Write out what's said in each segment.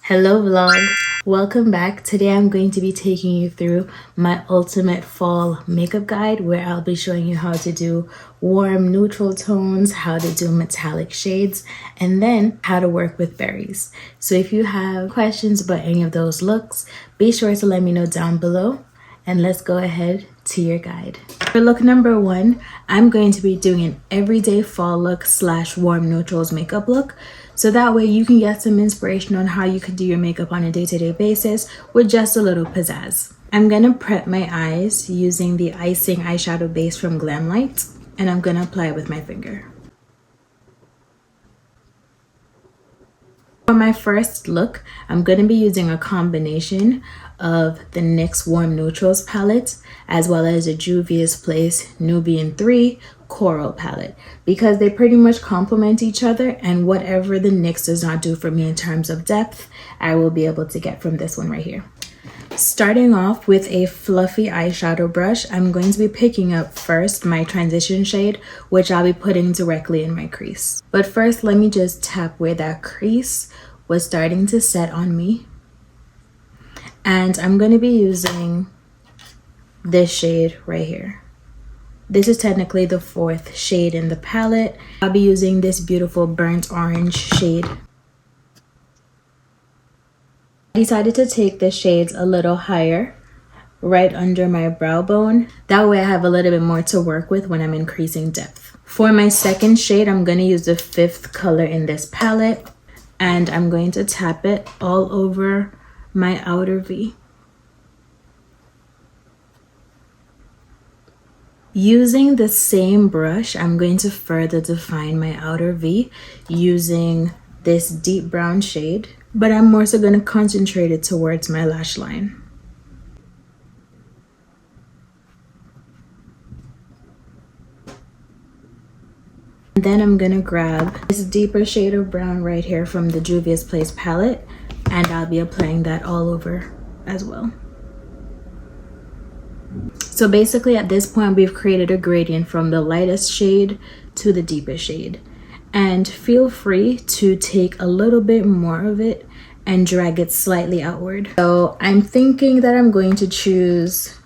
Hello vlog, welcome back. Today I'm going to be taking you through my ultimate fall makeup guide where I'll be showing you how to do warm neutral tones, how to do metallic shades, and then how to work with berries. So if you have questions about any of those looks, be sure to let me know down below, and let's go ahead to your guide. For look number 1, I'm going to be doing an everyday fall look / warm neutrals makeup look. So that way you can get some inspiration on how you can do your makeup on a day-to-day basis with just a little pizzazz. I'm gonna prep my eyes using the icing eyeshadow base from Glam, and I'm gonna apply it with my finger. For my first look, I'm going to be using a combination of the NYX Warm Neutrals palette as well as the Juvia's Place Nubian 3 Coral palette because they pretty much complement each other, and whatever the NYX does not do for me in terms of depth, I will be able to get from this one right here. Starting off with a fluffy eyeshadow brush, I'm going to be picking up first my transition shade, which I'll be putting directly in my crease. But first, let me just tap where that crease was starting to set on me. And I'm going to be using this shade right here. This is technically the 4th shade in the palette. I'll be using this beautiful burnt orange shade. I decided to take the shades a little higher, right under my brow bone. That way I have a little bit more to work with when I'm increasing depth. For my second shade, I'm going to use the 5th color in this palette, and I'm going to tap it all over my outer V. Using the same brush, I'm going to further define my outer V using this deep brown shade, but I'm more so going to concentrate it towards my lash line. And then I'm going to grab this deeper shade of brown right here from the Juvia's Place palette, and I'll be applying that all over as well. So basically at this point, we've created a gradient from the lightest shade to the deepest shade. And feel free to take a little bit more of it and drag it slightly outward. So I'm thinking that I'm going to choose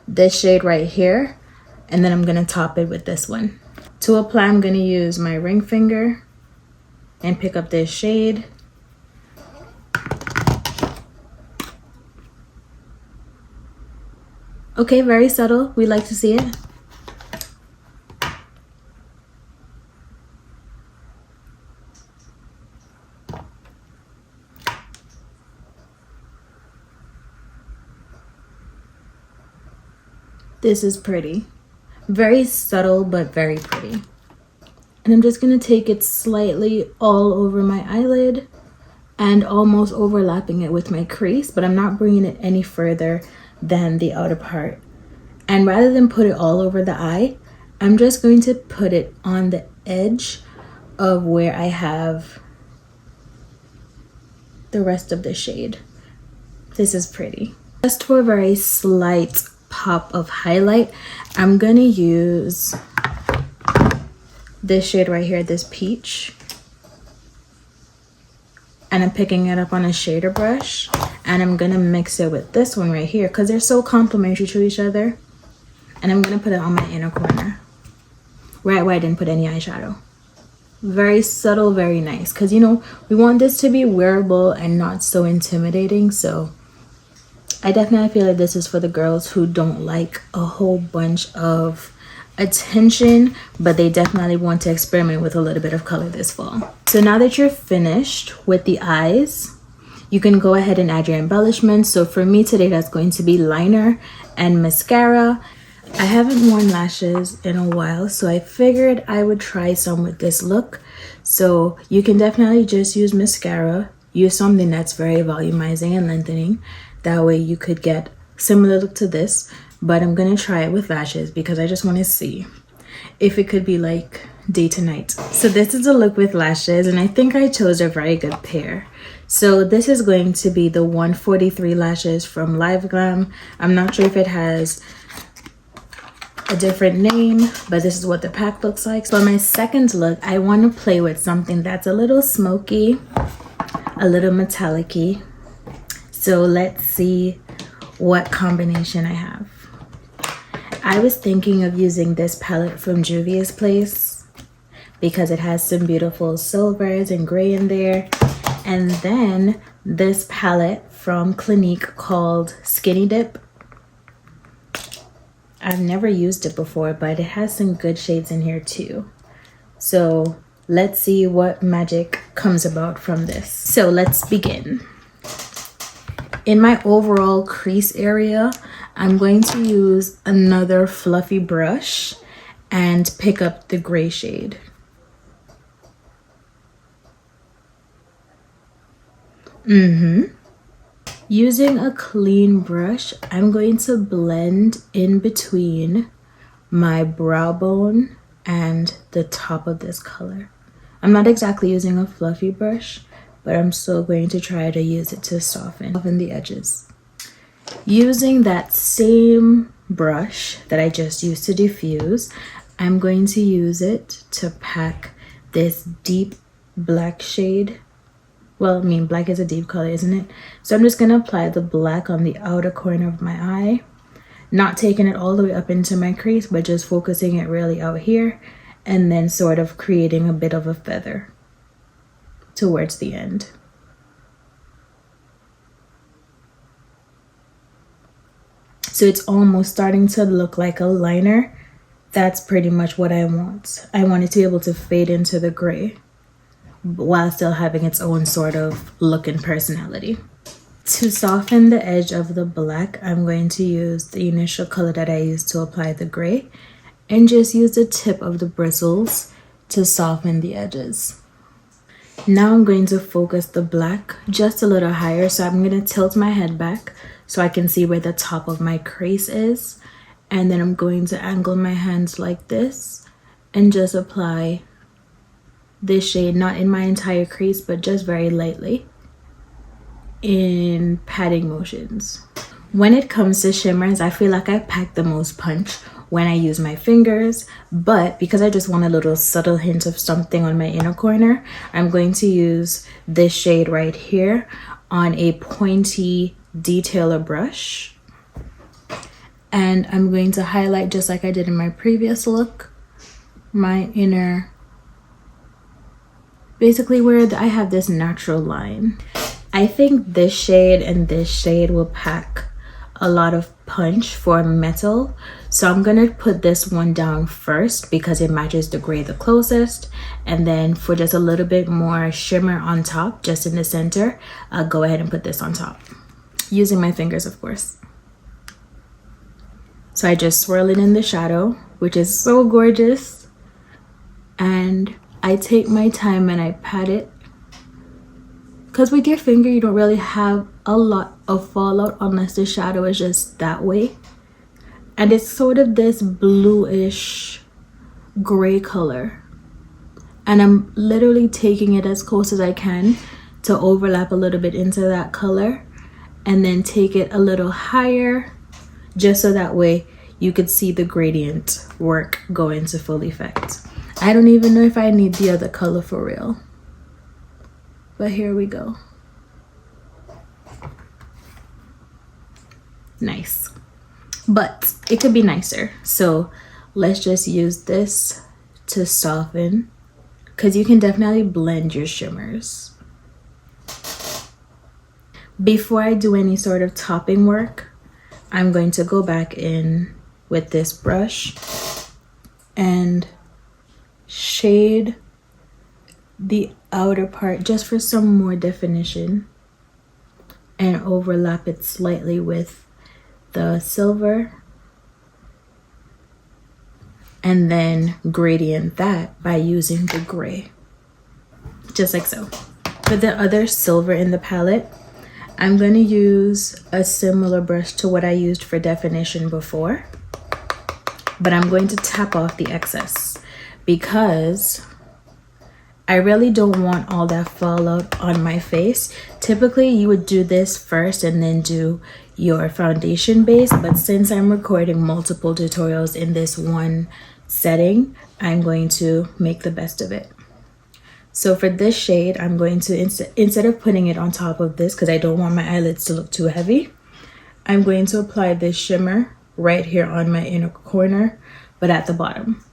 this shade right here, and then I'm going to top it with this one. To apply, I'm going to use my ring finger and pick up this shade. Okay, very subtle. We like to see it. This is pretty. Very subtle, but very pretty. And I'm just going to take it slightly all over my eyelid and almost overlapping it with my crease, but I'm not bringing it any further than the outer part. And rather than put it all over the eye, I'm just going to put it on the edge of where I have the rest of the shade. This is pretty. Just for a very slight pop of highlight, I'm gonna use this shade right here, this peach, and I'm picking it up on a shader brush, and I'm gonna mix it with this one right here because they're so complementary to each other, and I'm gonna put it on my inner corner right where I didn't put any eyeshadow. Very subtle, very nice, because you know we want this to be wearable and not so intimidating. So I definitely feel like this is for the girls who don't like a whole bunch of attention, but they definitely want to experiment with a little bit of color this fall. So now that you're finished with the eyes, you can go ahead and add your embellishments. So for me today, that's going to be liner and mascara. I haven't worn lashes in a while, so I figured I would try some with this look. So you can definitely just use mascara. Use something that's very volumizing and lengthening. That way you could get similar look to this, but I'm gonna try it with lashes because I just want to see if it could be like day to night. So this is a look with lashes, and I think I chose a very good pair. So this is going to be the 143 lashes from Live Glam. I'm not sure if it has a different name, but this is what the pack looks like. For my second look, I want to play with something that's a little smoky, a little metallic-y. So let's see what combination I have. I was thinking of using this palette from Juvia's Place because it has some beautiful silvers and gray in there. And then this palette from Clinique called Skinny Dip. I've never used it before, but it has some good shades in here too. So let's see what magic comes about from this. So let's begin. In my overall crease area, I'm going to use another fluffy brush and pick up the gray shade. Using a clean brush, I'm going to blend in between my brow bone and the top of this color. I'm not exactly using a fluffy brush, but I'm still going to try to use it to soften the edges. Using that same brush that I just used to diffuse, I'm going to use it to pack this deep black shade. Well, I mean, black is a deep color, isn't it? So I'm just going to apply the black on the outer corner of my eye, not taking it all the way up into my crease, but just focusing it really out here, and then sort of creating a bit of a feather towards the end. So it's almost starting to look like a liner. That's pretty much what I want. I want it to be able to fade into the gray while still having its own sort of look and personality. To soften the edge of the black, I'm going to use the initial color that I used to apply the gray and just use the tip of the bristles to soften the edges. Now I'm going to focus the black just a little higher, so I'm going to tilt my head back so I can see where the top of my crease is, and then I'm going to angle my hands like this and just apply this shade, not in my entire crease, but just very lightly in patting motions. When it comes to shimmers, I feel like I pack the most punch when I use my fingers, but because I just want a little subtle hint of something on my inner corner, I'm going to use this shade right here on a pointy detailer brush, and I'm going to highlight, just like I did in my previous look, my inner, basically where I have this natural line. I think this shade and this shade will pack a lot of punch for metal, so I'm gonna put this one down first because it matches the gray the closest, and then for just a little bit more shimmer on top, just in the center, I'll go ahead and put this on top using my fingers, of course. So I just swirl it in the shadow, which is so gorgeous, and I take my time and I pat it, because with your finger you don't really have a lot of fallout unless the shadow is just that way, and it's sort of this bluish gray color, and I'm literally taking it as close as I can to overlap a little bit into that color, and then take it a little higher just so that way you could see the gradient work go into full effect. I don't even know if I need the other color for real, but here we go. Nice, but it could be nicer, so let's just use this to soften, because you can definitely blend your shimmers. Before I do any sort of topping work, I'm going to go back in with this brush and shade the outer part just for some more definition, and overlap it slightly with the silver, and then gradient that by using the gray, just like so. For the other silver in the palette, I'm going to use a similar brush to what I used for definition before, but I'm going to tap off the excess because I really don't want all that fallout on my face. Typically you would do this first and then do your foundation base, but since I'm recording multiple tutorials in this one setting, I'm going to make the best of it. So for this shade, I'm going to, instead of putting it on top of this, because I don't want my eyelids to look too heavy, I'm going to apply this shimmer right here on my inner corner, but at the bottom.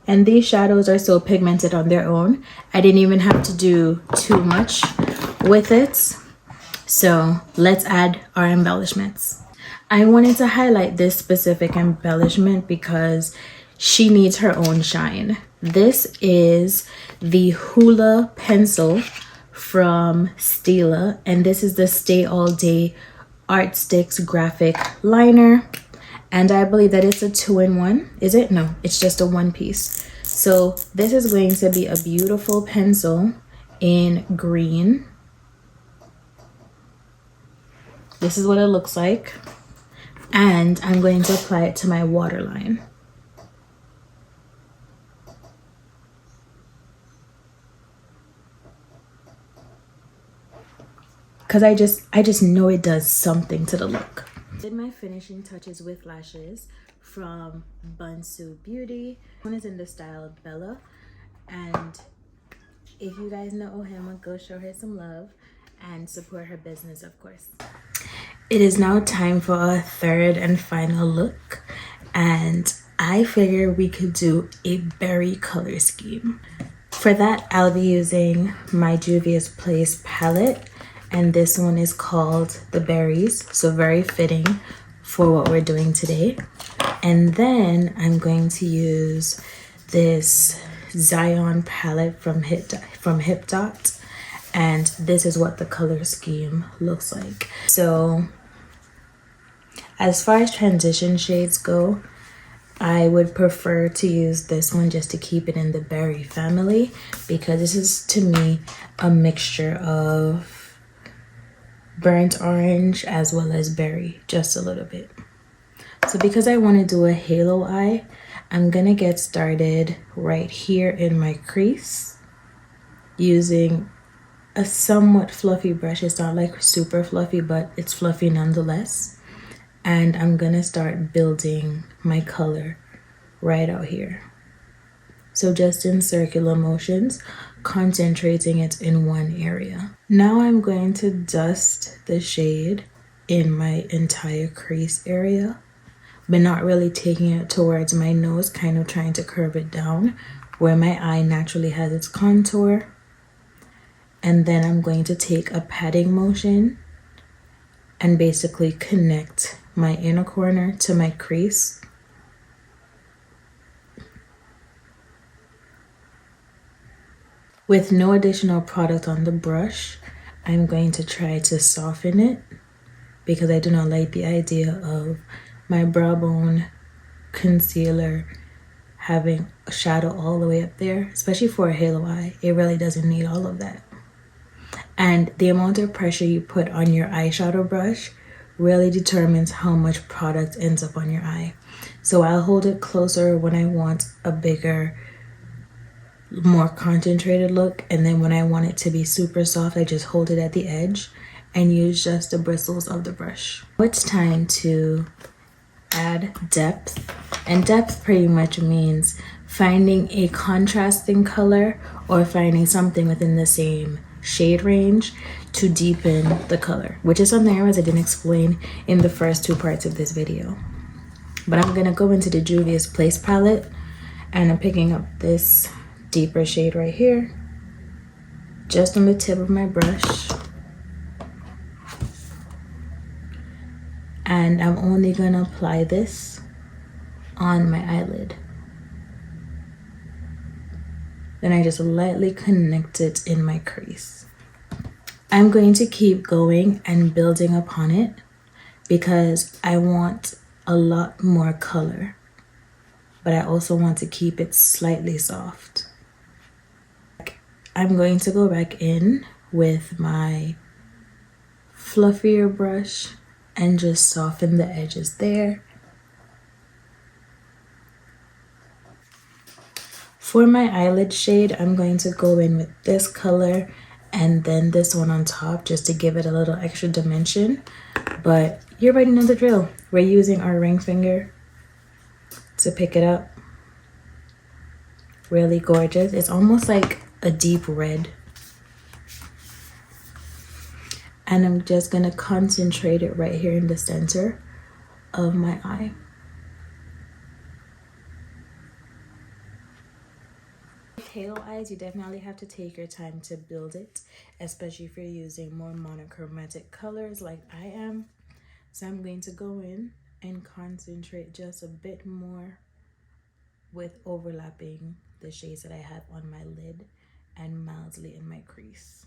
And these shadows are so pigmented on their own. I didn't even have to do too much with it. So let's add our embellishments. I wanted to highlight this specific embellishment because she needs her own shine. This is the Hoola pencil from Stila, and this is the Stay All Day Art Sticks graphic liner. And I believe that it's a 2-in-1. Is it? No, it's just a one piece. So this is going to be a beautiful pencil in green. This is what it looks like. And I'm going to apply it to my waterline. Because I just know it does something to the look. Did my finishing touches with lashes from Bunsu Beauty. One is in the style of Bella, and if you guys know him, go show her some love and support her business, of course. It is now time for our third and final look, and I figure we could do a berry color scheme. For that, I'll be using my Juvia's Place palette, and this one is called the Berries, so very fitting for what we're doing today. And then I'm going to use this Zion palette from Hip Dot, and this is what the color scheme looks like. So as far as transition shades go, I would prefer to use this one just to keep it in the berry family, because this is, to me, a mixture of burnt orange as well as berry, just a little bit. So because I want to do a halo eye, I'm gonna get started right here in my crease using a somewhat fluffy brush. It's not like super fluffy, but it's fluffy nonetheless. And I'm gonna start building my color right out here. So just in circular motions, concentrating it in one area. Now I'm going to dust the shade in my entire crease area, but not really taking it towards my nose, kind of trying to curve it down where my eye naturally has its contour. And then I'm going to take a patting motion and basically connect my inner corner to my crease. With no additional product on the brush, I'm going to try to soften it because I do not like the idea of my brow bone concealer having a shadow all the way up there, especially for a halo eye. It really doesn't need all of that. And the amount of pressure you put on your eyeshadow brush really determines how much product ends up on your eye. So I'll hold it closer when I want a bigger, more concentrated look, and then when I want it to be super soft, I just hold it at the edge and use just the bristles of the brush. It's time to add depth, and depth pretty much means finding a contrasting color or finding something within the same shade range to deepen the color, which is something I didn't explain in the first two parts of this video. But I'm gonna go into the Juvia's Place palette, and I'm picking up this deeper shade right here, just on the tip of my brush. And I'm only gonna apply this on my eyelid. Then I just lightly connect it in my crease. I'm going to keep going and building upon it because I want a lot more color, but I also want to keep it slightly soft. I'm going to go back in with my fluffier brush and just soften the edges there. For my eyelid shade, I'm going to go in with this color and then this one on top just to give it a little extra dimension. But You already know the drill. We're using our ring finger to pick it up. Really gorgeous. It's almost like a deep red. And I'm just gonna concentrate it right here in the center of my eye. Halo eyes, you definitely have to take your time to build it, especially if you're using more monochromatic colors like I am. So I'm going to go in and concentrate just a bit more with overlapping the shades that I have on my lid and mildly in my crease.